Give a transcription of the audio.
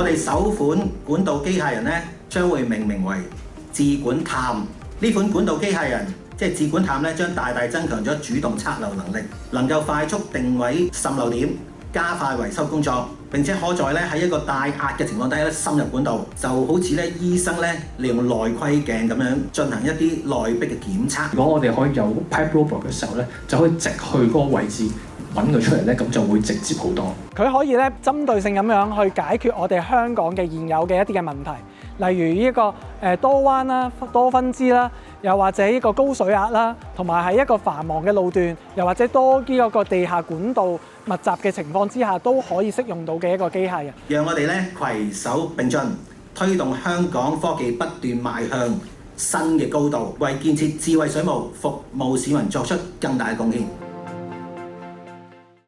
哋首款管道機械人咧，將會命名為智管探。呢款管道機械人即係智管探咧，將大大增強咗主動測漏能力，能夠快速定位滲漏點，加快維修工作，並且可在咧喺一個大壓嘅情況底下咧深入管道，就好似咧醫生咧利用內窺鏡咁樣進行一啲內壁嘅檢測。如果我哋可以有 pipe robot 嘅時候咧，就可以直去嗰個位置揾佢出嚟咧，咁就會直接好多。佢可以咧針對性咁樣去解決我哋香港嘅現有嘅一啲嘅問題，例如呢個多彎啦、多分支啦，又或者呢個高水壓啦，同埋喺一個繁忙嘅路段，又或者多呢個地下管道密集嘅情況之下，都可以適用到嘅一個機械人。讓我哋咧攜手並進，推動香港科技不斷邁向新嘅高度，為建設智慧水務、服務市民作出更大嘅貢獻。